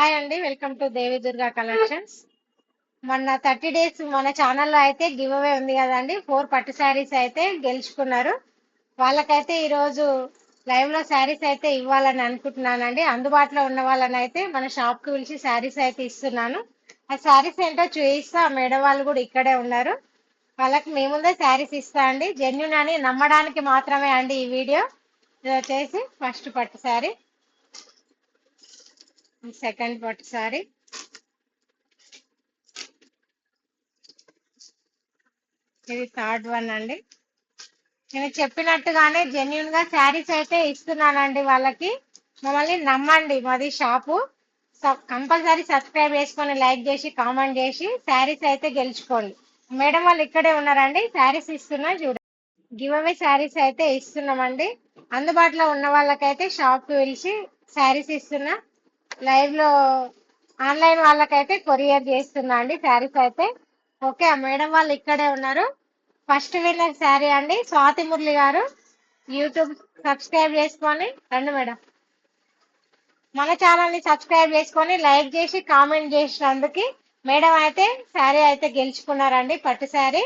Hi అండి, welcome to Devi Durga collections. మొన్న 30 days మన ఛానల్లో అయితే గివ్ అవే ఉంది కదండి. 4 పట్టు శారీస్ అయితే గెలుచుకున్నారు. వాళ్ళకైతే ఈరోజు లైవ్ లో శారీస్ అయితే ఇవ్వాలని అనుకుంటున్నానండి. అందుబాటులో ఉన్న వాళ్ళని అయితే మన షాప్ కు పిలిచి శారీస్ అయితే ఇస్తున్నాను. ఆ శారీస్ ఏంటో చూపిస్తా. ఆ మేడం వాళ్ళు కూడా ఇక్కడే ఉన్నారు. వాళ్ళకి మీ ముందే శారీస్ ఇస్తా అండి. జెన్యున్ అని నమ్మడానికి మాత్రమే అండి ఈ వీడియో. ఇది వచ్చేసి ఫస్ట్ పట్టు శారీ, సెకండ్ పట్టు శారీ, ఇది థర్డ్ వన్ అండి. నేను చెప్పినట్టుగానే జెన్యున్ గా శారీస్ అయితే ఇస్తున్నానండి. వాళ్ళకి మమ్మల్ని నమ్మండి. మాది షాపు. కంపల్సరీ సబ్స్క్రైబ్ చేసుకొని లైక్ చేసి కామెంట్ చేసి శారీస్ అయితే గెలుచుకోండి. మేడం వాళ్ళు ఇక్కడే ఉన్నారండి. శారీస్ ఇస్తున్నా చూడండి. గివ్ అవే శారీస్ అయితే ఇస్తున్నామండి. అందుబాటులో ఉన్న వాళ్ళకైతే షాప్ కు పిలిచి శారీస్ ఇస్తున్నా. లైవ్ లో ఆన్లైన్ వాళ్ళకైతే కొరియర్ చేస్తున్నా అండి శారీస్ అయితే. ఓకే, ఆ మేడం వాళ్ళు ఇక్కడే ఉన్నారు. ఫస్ట్ విన్నర్ శారీ అండి, స్వాతి మురళి గారు. యూట్యూబ్ సబ్స్క్రైబ్ చేసుకొని రండి మేడం. మన ఛానల్ ని సబ్స్క్రైబ్ చేసుకొని లైక్ చేసి కామెంట్ చేసినందుకు మేడం అయితే శారీ అయితే గెలుచుకున్నారండి, పట్టు sari.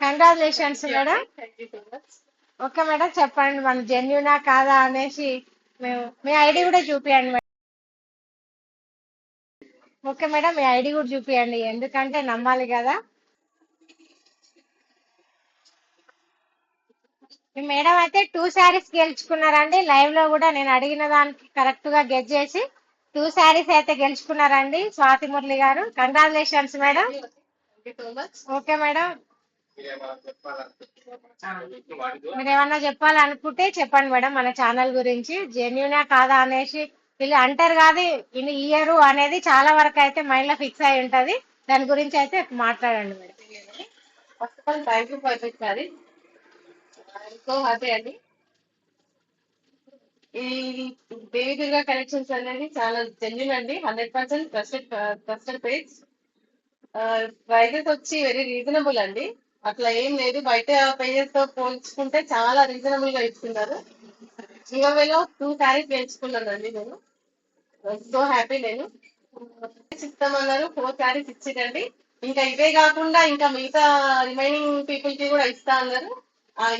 Congratulations madam. Okay madam, చెప్పండి మన జెన్యునా కాదా అనేసి. మేము మీ ఐడి కూడా చూపియండి మేడం. ఓకే మేడం, మీ ఐడి కూడా చూపియండి, ఎందుకంటే నమ్మాలి కదా. ఈ మేడం అయితే 2 శారీస్ గెలుచుకున్నారండి. లైవ్ లో కూడా నేను అడిగిన దానికి కరెక్ట్ గా గెట్ చేసి 2 శారీస్ అయితే గెలుచుకున్నారండి స్వాతి మురళి గారు. Congratulations madam. ఓకే మేడం, మీరు ఏమన్నా చెప్పాలనుకుంటే చెప్పండి మేడం. మన ఛానల్ గురించి జెన్యునా కాదా అనేసి వీళ్ళు అంటారు కాదు, ఇయర్ అనేది చాలా వరకు అయితే మైండ్ లో ఫిక్స్ అయి ఉంటది. దాని గురించి అయితే మాట్లాడండి madam. First of all thank you for this sorry. So happy అండి. ఈ దేవి దుర్గా కలెక్షన్స్ అనేది చాలా జెన్యున్ అండి. 100% ట్రస్టెడ్ పేజ్. ప్రైజెస్ వచ్చి వెరీ రీజనబుల్ అండి. అట్లా ఏం లేదు, బయట పేజెస్ తో పోల్చుకుంటే చాలా రీజనబుల్ గా ఇస్తున్నారు. గివ్అవేలో 2 శారీస్ వేయించుకున్నానండి నేను. So happy. నేను ఇస్తామన్నారు, 4 శారీస్ ఇచ్చిరండి. ఇంకా ఇవే కాకుండా ఇంకా మిగతా రిమైనింగ్ పీపుల్ కి కూడా ఇస్తా అన్నారు.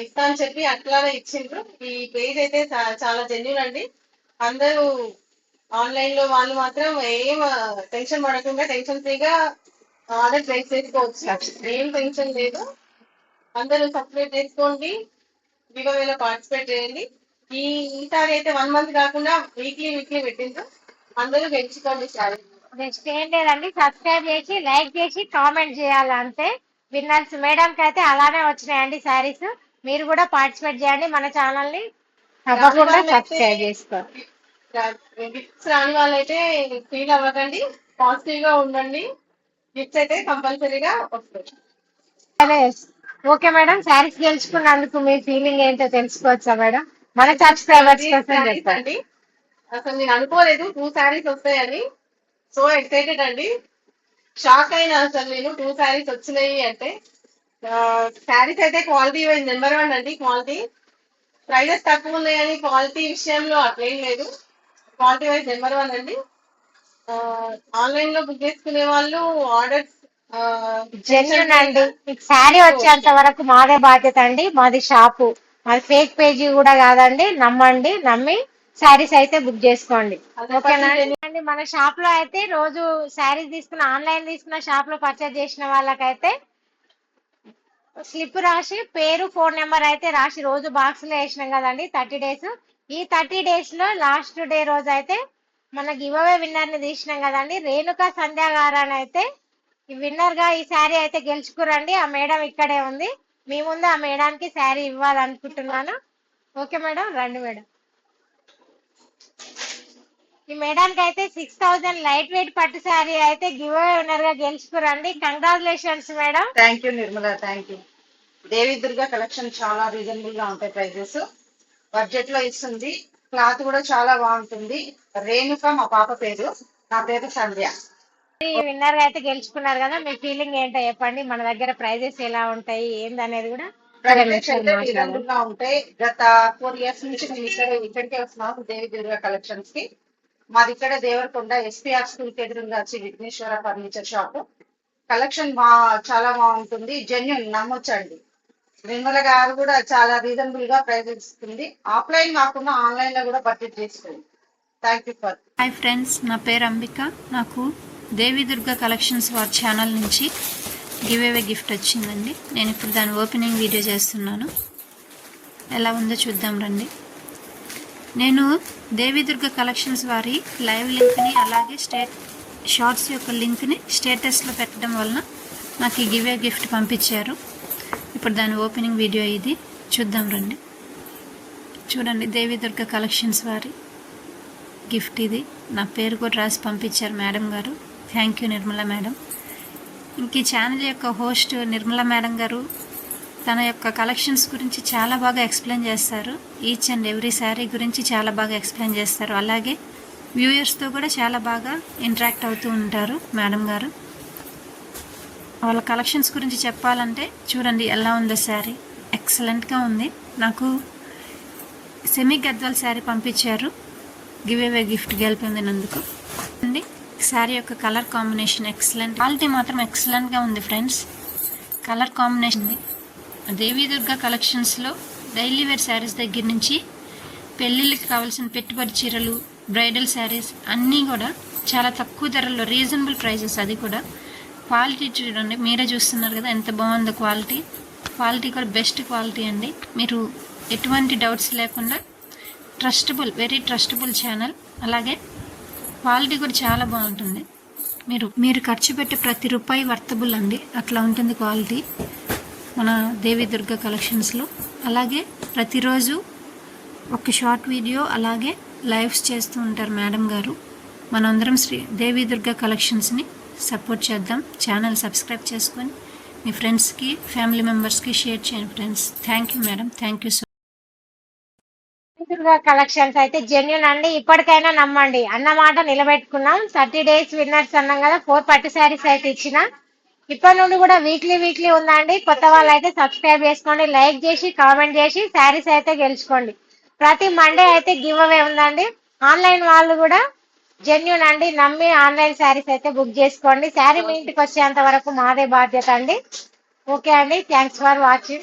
ఇస్తా అని చెప్పి అట్లానే ఇచ్చిండ్రు. ఈ పేజ్ అయితే చాలా జెన్యున్ అండి. అందరూ ఆన్లైన్ లో వాళ్ళు మాత్రం ఏం టెన్షన్ పడకుండా టెన్షన్ ఫ్రీగా ఆర్డర్ ప్లేస్ చేసుకోవచ్చు. ఏం టెన్షన్ లేదు. అందరూ సబ్స్క్రైబ్ చేసుకోండి, గివ్అవేలో పార్టిసిపేట్ చేయండి. ఈసారి అయితే 1 మంత్ కాకుండా వీక్లీ పెట్టిండ్రు. అందరూ గెలుచుకోండి సార్. నెక్స్ట్ ఏం లేదండి, సబ్స్క్రైబ్ చేసి లైక్ చేసి కామెంట్ చేయాలి అంతే. విన్నర్స్ మేడం కి అయితే అలానే వచ్చినాయండి శారీస్. మీరు కూడా పార్టిసిపేట్ చేయండి, మన ఛానల్ ని తప్పకుండా సబ్స్క్రైబ్ చేసుకోండి. గిఫ్ట్స్ రాని వాళ్ళైతే ఫీల్ అవ్వకండి, పాజిటివ్ గా ఉండండి. గిఫ్ట్స్ అయితే కంపల్సరీగా వస్తాయి. ఓకే మేడం, శారీస్ గెలుచుకున్నందుకు మీ ఫీలింగ్ ఏంటో తెలుసుకోవచ్చా మేడం? మన సబ్స్క్రైబర్స్ కోసం చెప్పండి. అసలు నేను అనుకోలేదు 2 శారీస్ వస్తాయని. సో ఎక్సైటెడ్ అండి. షాక్ అయినా అసలు నేను 2 శారీస్ వచ్చినాయి అంటే. శారీస్ అయితే క్వాలిటీ వైజ్ నెంబర్ 1 అండి. క్వాలిటీ ప్రైజెస్ తక్కువ ఉన్నాయని క్వాలిటీ విషయంలో అట్లేం లేదు. క్వాలిటీ వైజ్ నెంబర్ 1 అండి. ఆన్లైన్ లో బుక్ చేసుకునే వాళ్ళు ఆర్డర్స్ జెన్యున్ అండి. శారీ వచ్చేంత వరకు మాదే బాధ్యత అండి. మాది షాపు, మాది ఫేక్ పేజీ కూడా కాదండి. నమ్మండి, నమ్మి శారీస్ అయితే బుక్ చేసుకోండి. ఓకేనా అండి? మన షాప్ లో అయితే రోజు శారీస్ తీసుకున్న, ఆన్లైన్ తీసుకున్న, షాప్ లో పర్చేజ్ చేసిన వాళ్ళకైతే స్లిప్ రాసి పేరు ఫోన్ నెంబర్ అయితే రాసి రోజు బాక్స్ లో వేసినాం కదండి 30 డేస్. ఈ 30 డేస్ లో లాస్ట్ డే రోజు అయితే మన గివ్ అవే విన్నర్ ని తీసినాం కదండి. రేణుకా సంధ్యా గారు అని అయితే ఈ విన్నర్ గా ఈ శారీ అయితే గెలుచుకురండి. ఆ మేడం ఇక్కడే ఉంది. మీ ముందు ఆ మేడానికి శారీ ఇవ్వాలనుకుంటున్నాను. ఓకే మేడం, రండి మేడం. ఈ మేడానికి అయితే 6000 లైట్ వెయిట్ పట్టు శారీ అయితే గివ్ అవే విన్నర్ గా గెలుచుకురండి. Congratulations madam. Thank you Nirmala, thank you. Devi Durga collection చాలా రీజనబుల్ గా ఉంటాయి ప్రైజెస్. బడ్జెట్ లో ఇస్తుంది. క్లాత్ కూడా చాలా బాగుంటుంది. రేణుక మా పాప పేరు, నా పేరు సంధ్య. విన్నర్ గా అయితే గెలుచుకున్నారు కదా, మీ ఫీలింగ్ ఏంటో చెప్పండి. మన దగ్గర ప్రైజెస్ ఎలా ఉంటాయి ఏందనేది కూడా ప్రైజెస్ అయితే రీజనబుల్ గా ఉంటాయి. గత 4 years నుంచి మేము ఇక్కడికే వస్తున్నాము దేవి దుర్గా కలెక్షన్స్ కి. మాది ఇక్కడ దేవరకొండ ఎస్పీఆర్ స్కూల్ కి ఎదురుగా వచ్చి విఘ్నేశ్వర ఫర్నిచర్ షాప్. కలెక్షన్ చాలా బాగుంటుంది, జెన్యున్ నమ్మొచ్చండి. నిర్మల గారు కూడా చాలా రీజనబుల్ గా ప్రైస్ ఇస్తుంది. ఆఫ్లైన్ కాకుండా ఆన్లైన్ లో కూడా పర్చేజ్ చేసుకోండి. Thank you for. Hi friends, నా పేరు అంబిక. నాకు దేవి దుర్గా కలెక్షన్స్ వారి ఛానల్ నుంచి గివ్ అవే గిఫ్ట్ వచ్చిందండి. నేను ఇప్పుడు దాని ఓపెనింగ్ వీడియో చేస్తున్నాను. ఎలా ఉందో చూద్దాం రండి. నేను దేవి దుర్గా కలెక్షన్స్ వారి లైవ్ లింక్ని అలాగే షార్ట్స్ యొక్క లింక్ని స్టేటస్లో పెట్టడం వలన నాకు ఈ గివ్ అవే గిఫ్ట్ పంపించారు. ఇప్పుడు దాని ఓపెనింగ్ వీడియో ఇది చూద్దాం రండి. చూడండి, దేవి దుర్గా కలెక్షన్స్ వారి గిఫ్ట్ ఇది. నా పేరు కూడా రాసి పంపించారు మేడం గారు. Thank you Nirmala madam. ఇంక ఈ ఛానల్ యొక్క హోస్ట్ నిర్మల మేడం గారు తన యొక్క కలెక్షన్స్ గురించి చాలా బాగా ఎక్స్ప్లెయిన్ చేస్తారు. ఈచ్ అండ్ ఎవ్రీ శారీ గురించి చాలా బాగా ఎక్స్ప్లెయిన్ చేస్తారు. అలాగే వ్యూయర్స్తో కూడా చాలా బాగా ఇంటరాక్ట్ అవుతూ ఉంటారు మేడం గారు. వాళ్ళ కలెక్షన్స్ గురించి చెప్పాలంటే చూడండి ఎలా ఉందో శారీ. ఎక్సలెంట్గా ఉంది. నాకు సెమీ గద్వాల్ శారీ పంపించారు గివ్ అవే గిఫ్ట్ గెలిపొందినందుకు అండి. శారీ యొక్క కలర్ కాంబినేషన్ ఎక్సలెంట్, క్వాలిటీ మాత్రం ఎక్సలెంట్గా ఉంది ఫ్రెండ్స్. కలర్ కాంబినేషన్ దేవి దుర్గా కలెక్షన్స్లో డైలీ వేర్ శారీస్ దగ్గర నుంచి పెళ్ళిళ్ళకి కావాల్సిన పెట్టుబడి చీరలు, బ్రైడల్ శారీస్ అన్నీ కూడా చాలా తక్కువ ధరల్లో రీజనబుల్ ప్రైజెస్. అది కూడా క్వాలిటీ చూడండి, మీరే చూస్తున్నారు కదా ఎంత బాగుందో క్వాలిటీ. క్వాలిటీ కూడా బెస్ట్ క్వాలిటీ అండి. మీరు ఎటువంటి డౌట్స్ లేకుండా ట్రస్టబుల్, వెరీ ట్రస్టబుల్ ఛానల్. అలాగే క్వాలిటీ కూడా చాలా బాగుంటుంది. మీరు ఖర్చు పెట్టే ప్రతి రూపాయి వర్తబుల్ అండి, అట్లా ఉంటుంది క్వాలిటీ మన దేవి దుర్గా కలెక్షన్స్లో. అలాగే ప్రతిరోజు ఒక షార్ట్ వీడియో అలాగే లైవ్స్ చేస్తూ ఉంటారు మేడం గారు. మనందరం దేవి దుర్గా కలెక్షన్స్ని సపోర్ట్ చేద్దాం. ఛానల్ సబ్స్క్రైబ్ చేసుకొని మీ ఫ్రెండ్స్కి, ఫ్యామిలీ మెంబర్స్కి షేర్ చేయండి friends. Thank you madam, thank you so. Durga collections అయితే జెన్యున్ అండి. ఇప్పటికైనా నమ్మండి. అన్నమాట నిలబెట్టుకున్నాం. 30 days విన్నర్స్ అన్నాం కదా. 4 పట్టు శారీస్ అయితే ఇచ్చిన. ఇప్పటి నుండి కూడా వీక్లీ ఉందండి. కొత్త వాళ్ళు అయితే సబ్స్క్రైబ్ చేసుకోండి, లైక్ చేసి కామెంట్ చేసి శారీస్ అయితే గెలుచుకోండి. ప్రతి మండే అయితే గివ్ అవే ఉందండి. ఆన్లైన్ వాళ్ళు కూడా జెన్యున్ అండి, నమ్మి ఆన్లైన్ శారీస్ అయితే బుక్ చేసుకోండి. శారీ మీ ఇంటికి వచ్చేంత వరకు మాదే బాధ్యత అండి. ఓకే అండి, థ్యాంక్స్ ఫర్ వాచింగ్.